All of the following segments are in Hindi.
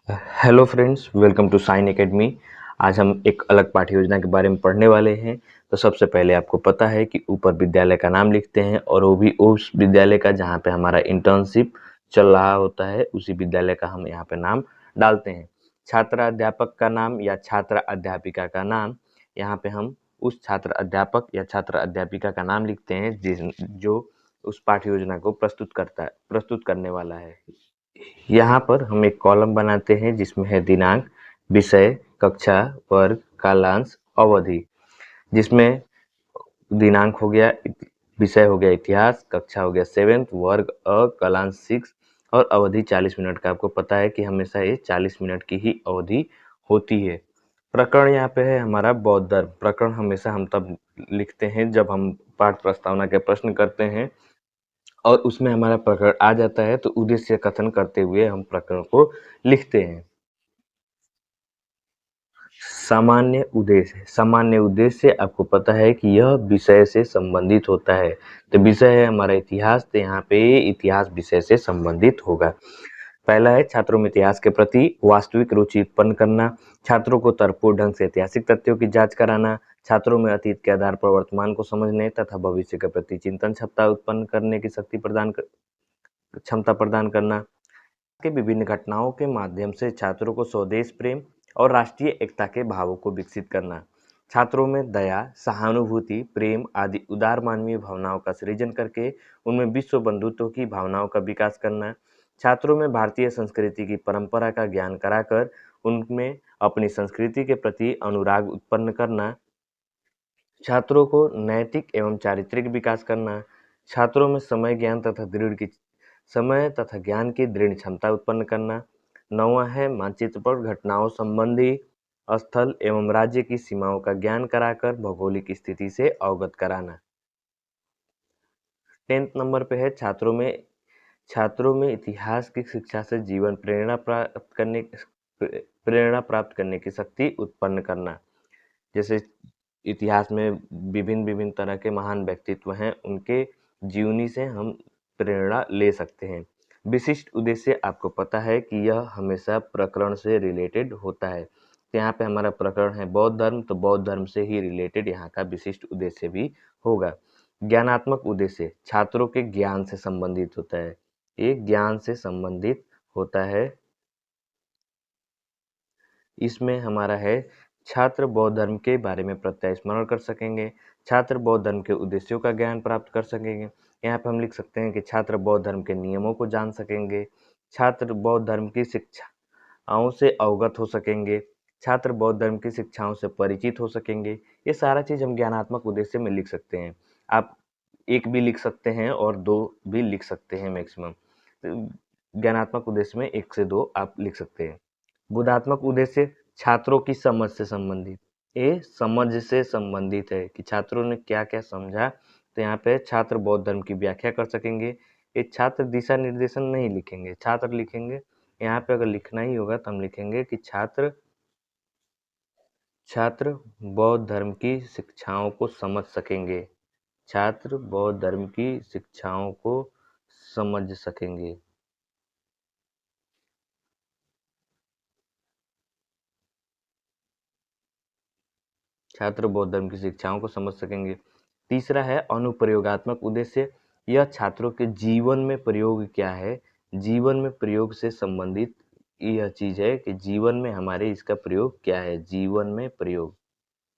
Hello friends, welcome to Sign Academy. आज हम एक अलग पाठ्य योजना के बारे में पढ़ने वाले हैं। तो सबसे पहले आपको पता है कि ऊपर विद्यालय का नाम लिखते हैं और वो भी उस विद्यालय का जहाँ पे हमारा इंटर्नशिप चल रहा होता है, उसी विद्यालय का हम यहाँ पे नाम डालते हैं। छात्र अध्यापक का नाम या छात्र अध्यापिका का नाम, यहाँ पे हम उस छात्र अध्यापक या छात्र अध्यापिका का नाम लिखते हैं जो उस पाठ्य योजना को प्रस्तुत करने वाला है। यहाँ पर हम एक कॉलम बनाते हैं जिसमें है दिनांक, विषय, कक्षा, वर्ग, कालांश, अवधि। जिसमें दिनांक हो गया, विषय हो गया इतिहास, कक्षा हो गया 7th, वर्ग कालांश 6 और अवधि 40 मिनट का। आपको पता है कि हमेशा ये 40 मिनट की ही अवधि होती है। प्रकरण यहाँ पे है हमारा बौद्ध धर्म। प्रकरण हमेशा हम तब लिखते हैं जब हम पाठ प्रस्तावना के प्रश्न करते हैं और उसमें हमारा प्रकरण आ जाता है, तो उद्देश्य कथन करते हुए हम प्रकरण को लिखते हैं। सामान्य उद्देश्य आपको पता है कि यह विषय से संबंधित होता है। तो विषय है हमारा इतिहास, तो यहाँ पे इतिहास विषय से संबंधित होगा। पहला है छात्रों में इतिहास के प्रति वास्तविक रुचि उत्पन्न करना, छात्रों को तर्कपूर्ण ढंग से ऐतिहासिक तथ्यों की जांच कराना, छात्रों में अतीत के आधार पर वर्तमान को समझने तथा भविष्य के प्रति चिंतन क्षमता उत्पन्न करने की क्षमता प्रदान करना, के विभिन्न घटनाओं के माध्यम से छात्रों को स्वदेश प्रेम और राष्ट्रीय एकता के भावों को विकसित करना, छात्रों में दया, सहानुभूति, प्रेम आदि उदार मानवीय भावनाओं का सृजन करके उनमें विश्व बंधुत्व की भावनाओं का विकास करना, छात्रों में भारतीय संस्कृति की परंपरा का ज्ञान कराकर उनमें अपनी संस्कृति के प्रति अनुराग उत्पन्न करना, छात्रों को नैतिक एवं चारित्रिक विकास करना, छात्रों में समय तथा ज्ञान की दृढ़ क्षमता उत्पन्न करना। 9वां है मानचित्र पर घटनाओं संबंधी स्थल एवं राज्य की सीमाओं का ज्ञान कराकर भौगोलिक स्थिति से अवगत कराना। 10th नंबर पे है छात्रों में इतिहास की शिक्षा से जीवन प्रेरणा प्राप्त करने की शक्ति उत्पन्न करना। जैसे इतिहास में विभिन्न तरह के महान व्यक्तित्व हैं, उनके जीवनी से हम प्रेरणा ले सकते हैं। विशिष्ट उद्देश्य आपको पता है कि यह हमेशा प्रकरण से रिलेटेड होता है। तो यहाँ पे हमारा प्रकरण है बौद्ध धर्म, तो बौद्ध धर्म से ही रिलेटेड यहाँ का विशिष्ट उद्देश्य भी होगा। ज्ञानात्मक उद्देश्य छात्रों के ज्ञान से संबंधित होता है। ये ज्ञान से संबंधित होता है। इसमें हमारा है छात्र बौद्ध धर्म के बारे में प्रत्यय स्मरण कर सकेंगे, छात्र बौद्ध धर्म के उद्देश्यों का ज्ञान प्राप्त कर सकेंगे। यहाँ पे हम लिख सकते हैं कि छात्र बौद्ध धर्म के नियमों को जान सकेंगे, छात्र बौद्ध धर्म की शिक्षाओं से अवगत हो सकेंगे, छात्र बौद्ध धर्म की शिक्षाओं से परिचित हो सकेंगे। ये सारा चीज हम ज्ञानात्मक उद्देश्य में लिख सकते हैं। आप एक भी लिख सकते हैं और दो भी लिख सकते हैं मैक्सिमम। ज्ञानात्मक उद्देश्य में 1 से 2 आप लिख सकते हैं। बोधात्मक उद्देश्य छात्रों की समझ से संबंधित, ये समझ से संबंधित है कि छात्रों ने क्या क्या समझा। तो यहाँ पे छात्र बौद्ध धर्म की व्याख्या कर सकेंगे। ये छात्र दिशा निर्देशन नहीं लिखेंगे, छात्र लिखेंगे। यहाँ पे अगर लिखना ही होगा तो हम लिखेंगे कि छात्र बौद्ध धर्म की शिक्षाओं को समझ सकेंगे, छात्र बौद्ध धर्म की शिक्षाओं को समझ सकेंगे। छात्र बौद्ध धर्म की शिक्षाओं को समझ सकेंगे। तीसरा है अनुप्रयोगात्मक उद्देश्य, यह छात्रों के जीवन में प्रयोग क्या है, जीवन में प्रयोग से संबंधित यह चीज है कि जीवन में हमारे इसका प्रयोग क्या है। जीवन में प्रयोग,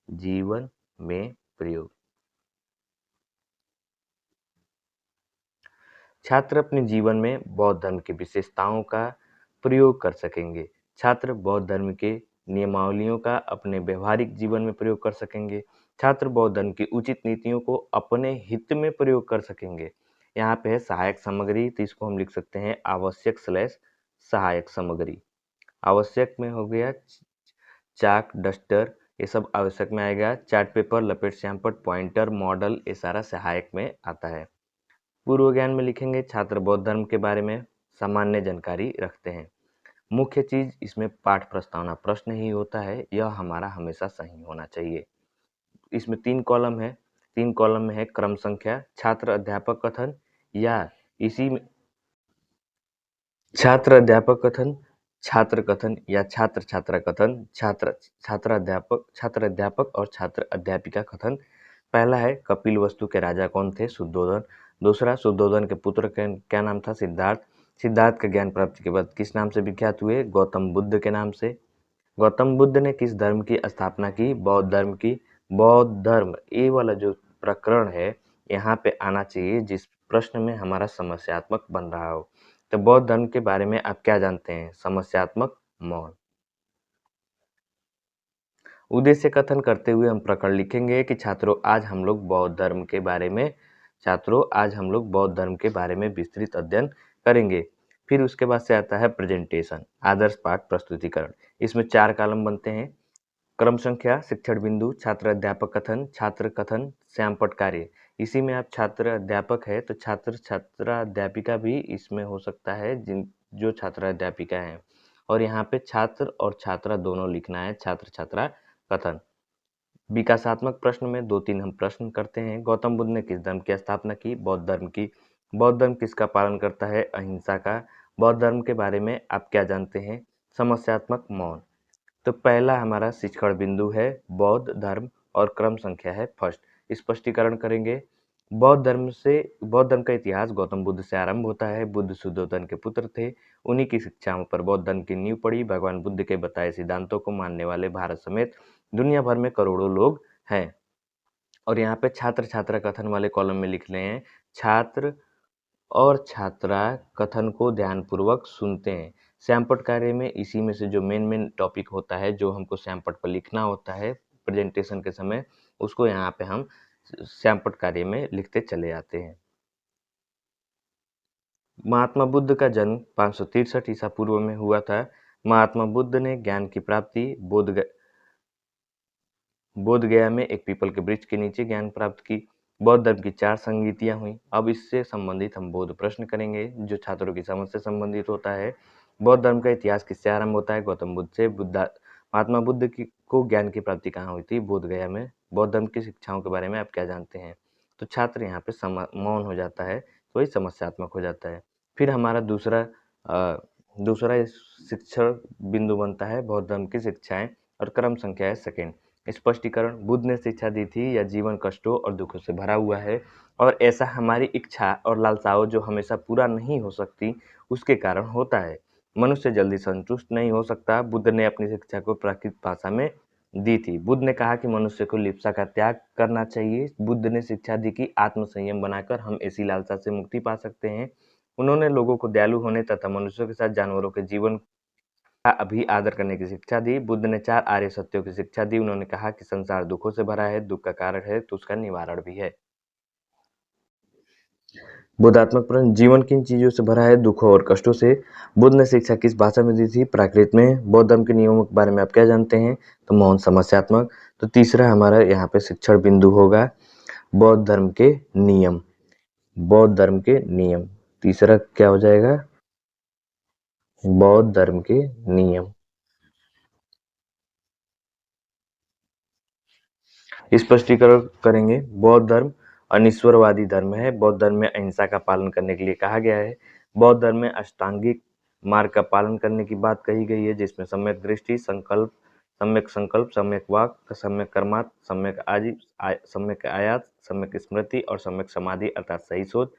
जीवन में प्रयोग। छात्र अपने जीवन में बौद्ध धर्म की विशेषताओं का प्रयोग कर सकेंगे, छात्र बौद्ध धर्म के नियमावलियों का अपने व्यवहारिक जीवन में प्रयोग कर सकेंगे, छात्र बौद्ध धर्म की उचित नीतियों को अपने हित में प्रयोग कर सकेंगे। यहाँ पे है सहायक सामग्री, तो इसको हम लिख सकते हैं आवश्यक स्लैश सहायक सामग्री। आवश्यक में हो गया चाक, डस्टर, ये सब आवश्यक में आएगा। चार्ट पेपर, लपेट श्यामपट्ट, पॉइंटर, मॉडल, ये सारा सहायक में आता है। पूर्व ज्ञान में लिखेंगे छात्र बौद्ध धर्म के बारे में सामान्य जानकारी रखते हैं। मुख्य चीज इसमें पाठ प्रस्तावना प्रश्न ही होता है, यह हमारा हमेशा सही होना चाहिए। इसमें 3 कॉलम है, 3 कॉलम में है क्रम संख्या, छात्र अध्यापक कथन या इसी में छात्र अध्यापक कथन छात्र कथन या छात्र छात्रा कथन, छात्र अध्यापक और छात्र अध्यापिका कथन। पहला है कपिल वस्तु के राजा कौन थे? शुद्धोधन। दूसरा, शुद्धोधन के पुत्र क्या नाम था? सिद्धार्थ। सिद्धार्थ के ज्ञान प्राप्ति के बाद किस नाम से विख्यात हुए? गौतम बुद्ध के नाम से। गौतम बुद्ध ने किस धर्म की स्थापना की? बौद्ध धर्म की। बौद्ध धर्म, ये वाला जो प्रकरण है यहाँ पे आना चाहिए जिस प्रश्न में हमारा समस्यात्मक बन रहा हो। तो बौद्ध धर्म के बारे में आप क्या जानते हैं? समस्यात्मक मौन। उद्देश्य कथन करते हुए हम प्रकरण लिखेंगे कि छात्रों आज हम लोग बौद्ध धर्म के बारे में विस्तृत अध्ययन करेंगे। फिर उसके बाद से आता है प्रेजेंटेशन, आदर्श पाठ प्रस्तुतिकरण। इसमें 4 कॉलम बनते हैं। क्रम संख्या, शिक्षण बिंदु, छात्र अध्यापक कथन, छात्र कथन, श्यामपट्ट कार्य। इसी में आप छात्र अध्यापक है तो छात्र छात्रा अध्यापिका भी इसमें हो सकता है, जो छात्रा अध्यापिका है। और यहाँ पे छात्र और छात्रा दोनों लिखना है, छात्र छात्रा कथन। विकासात्मक प्रश्न में 2-3 हम प्रश्न करते हैं। गौतम बुद्ध ने किस धर्म की स्थापना की? बौद्ध धर्म की। बौद्ध धर्म किसका पालन करता है? अहिंसा का। बौद्ध धर्म के बारे में आप क्या जानते हैं? समस्यात्मक मौन। तो पहला हमारा शिक्षण बिंदु है बौद्ध धर्म और क्रम संख्या है फर्स्ट। स्पष्टीकरण करेंगे। बौद्ध धर्म का इतिहास गौतम बुद्ध से आरंभ होता है। बुद्ध शुद्धोधन के पुत्र थे। उन्हीं की शिक्षाओं पर बौद्ध धर्म की नींव पड़ी। भगवान बुद्ध के बताए सिद्धांतों को मानने वाले भारत समेत दुनिया भर में करोड़ों लोग हैं। और यहाँ पे छात्र छात्रा कथन वाले कॉलम में लिख रहे हैं, छात्र और छात्रा कथन को ध्यानपूर्वक सुनते हैं। श्यामपट्ट कार्य में इसी में से जो मेन टॉपिक होता है, जो हमको श्यामपट्ट पर लिखना होता है प्रेजेंटेशन के समय, उसको यहाँ पे हम श्यामपट्ट कार्य में लिखते चले आते हैं। महात्मा बुद्ध का जन्म 563 ईसा पूर्व में हुआ था। महात्मा बुद्ध ने ज्ञान की प्राप्ति बोध गया में एक पीपल के वृक्ष के नीचे ज्ञान प्राप्त की। बौद्ध धर्म की 4 संगीतियां हुई। अब इससे संबंधित हम बौद्ध प्रश्न करेंगे जो छात्रों की समझ से संबंधित होता है। बौद्ध धर्म का इतिहास किससे आरंभ होता है? गौतम बुद्ध से। महात्मा बुद्ध को ज्ञान की प्राप्ति कहाँ हुई थी? बोध गया में। बौद्ध धर्म की शिक्षाओं के बारे में आप क्या जानते हैं? तो छात्र यहाँ पे मौन हो जाता है, तो वही समस्यात्मक हो जाता है। फिर हमारा दूसरा शिक्षण बिंदु बनता है बौद्ध धर्म की शिक्षाएं और क्रम संख्या है सेकेंड। स्पष्टीकरण, बुद्ध ने शिक्षा दी थी या जीवन कष्टों और दुखों से भरा हुआ है और ऐसा हमारी इच्छा और लालसाओं जो हमेशा पूरा नहीं हो सकती उसके कारण होता है। मनुष्य जल्दी संतुष्ट नहीं हो सकता। बुद्ध ने अपनी शिक्षा को प्राकृत भाषा में दी थी। बुद्ध ने कहा कि मनुष्य को लिप्सा का त्याग करना चाहिए। बुद्ध ने शिक्षा दी कि आत्म संयम बनाकर हम ऐसी लालसा से मुक्ति पा सकते हैं। उन्होंने लोगों को दयालु होने तथा मनुष्यों के साथ जानवरों के जीवन का अभी आदर करने की शिक्षा दी। बुद्ध ने 4 आर्य सत्यों की शिक्षा दी। उन्होंने कहा कि संसार दुखों से भरा है, दुख का कारण है तो उसका निवारण भी है। बोधात्मक प्रश्न, जीवन किन चीजों से भरा है? दुखों और कष्टों से। बुद्ध ने शिक्षा किस भाषा में दी थी? प्राकृत में। बौद्ध धर्म के नियमों के बारे में आप क्या जानते हैं? तो मौन, समस्यात्मक। तो तीसरा हमारा यहाँ पे शिक्षण बिंदु होगा बौद्ध धर्म के नियम। बौद्ध धर्म के नियम, तीसरा क्या हो जाएगा? बौद्ध धर्म के नियम। स्पष्टीकरण करेंगे। बौद्ध धर्म अनिश्वरवादी धर्म है। बौद्ध धर्म में अहिंसा का पालन करने के लिए कहा गया है। बौद्ध धर्म में अष्टांगिक मार्ग का पालन करने की बात कही गई है, जिसमें सम्यक दृष्टि, संकल्प, सम्यक वाक, सम्यक कर्मात, सम्यक आयात, सम्यक स्मृति और सम्यक समाधि अर्थात सही सोच,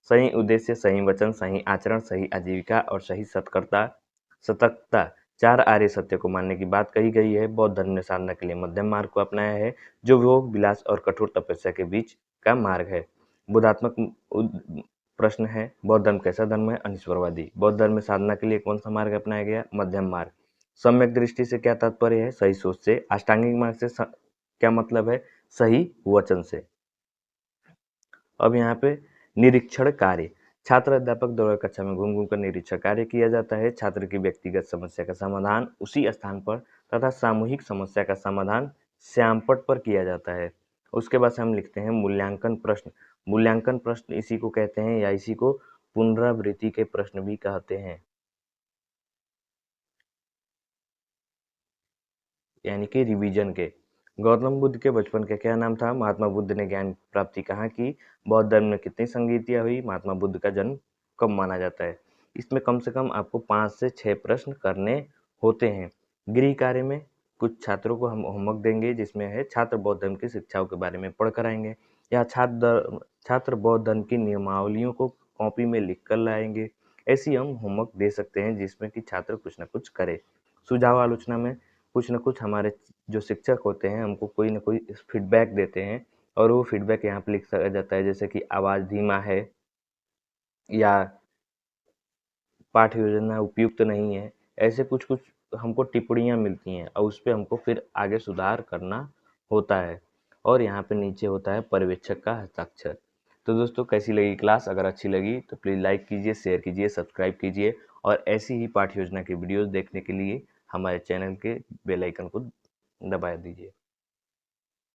सही उद्देश्य, सही वचन, सही आचरण, सही आजीविका और सही सतर्कता 4 आर्य सत्य को मानने की बात कही गई है। बौद्ध धर्म ने साधना के लिए मध्यम मार्ग को अपनाया है, जो भोग विलास और कठोर तपस्या के बीच का मार्ग है। बोधात्मक प्रश्न है, बौद्ध धर्म कैसा धर्म है? अनिश्वरवादी। बौद्ध धर्म में साधना के लिए कौन सा मार्ग अपनाया गया? मध्यम मार्ग। सम्यक दृष्टि से क्या तात्पर्य है? सही सोच से। अष्टांगिक मार्ग से क्या मतलब है? सही वचन से। अब यहाँ पे निरीक्षण कार्य, छात्र अध्यापक द्वारा कक्षा में घूम कर निरीक्षण कार्य किया जाता है। छात्र की व्यक्तिगत समस्या का समाधान उसी स्थान पर तथा सामूहिक समस्या का समाधान श्यामपट्ट पर किया जाता है। उसके बाद से हम लिखते हैं मूल्यांकन प्रश्न। मूल्यांकन प्रश्न इसी को कहते हैं या इसी को पुनरावृत्ति के प्रश्न भी कहते हैं, यानी कि रिवीजन के। गौतम बुद्ध के बचपन का क्या नाम था? महात्मा बुद्ध ने ज्ञान प्राप्ति कहाँ की? बौद्ध धर्म में कितनी संगीतियां हुई? महात्मा बुद्ध का जन्म कब माना जाता है? इसमें कम से कम आपको 5 से 6 प्रश्न करने होते हैं। गृह कार्य में कुछ छात्रों को हम होमवर्क देंगे जिसमें है छात्र बौद्ध धर्म की शिक्षाओं के बारे में पढ़ कर आएँगे, या छात्र बौद्ध धर्म की नियमावलियों को कॉपी में लिख कर लाएँगे। ऐसी हम होमवर्क दे सकते हैं जिसमें कि छात्र कुछ न कुछ करे। सुझाव आलोचना में कुछ न कुछ हमारे जो शिक्षक होते हैं हमको कोई न कोई फीडबैक देते हैं, और वो फीडबैक यहाँ पे लिखा जाता है, जैसे कि आवाज़ धीमा है या पाठ्य योजना उपयुक्त नहीं है। ऐसे कुछ-कुछ हमको टिप्पणियाँ मिलती हैं और उस पे हमको फिर आगे सुधार करना होता है, और यहाँ पे नीचे होता है पर्यवेक्षक का हस्ताक्षर। तो दोस्तों, कैसी लगी क्लास? अगर अच्छी लगी तो प्लीज़ लाइक कीजिए, शेयर कीजिए, सब्सक्राइब कीजिए, और ऐसी ही पाठ्य योजना की वीडियोज़ देखने के लिए हमारे चैनल के बेल आइकन को दबा दीजिए।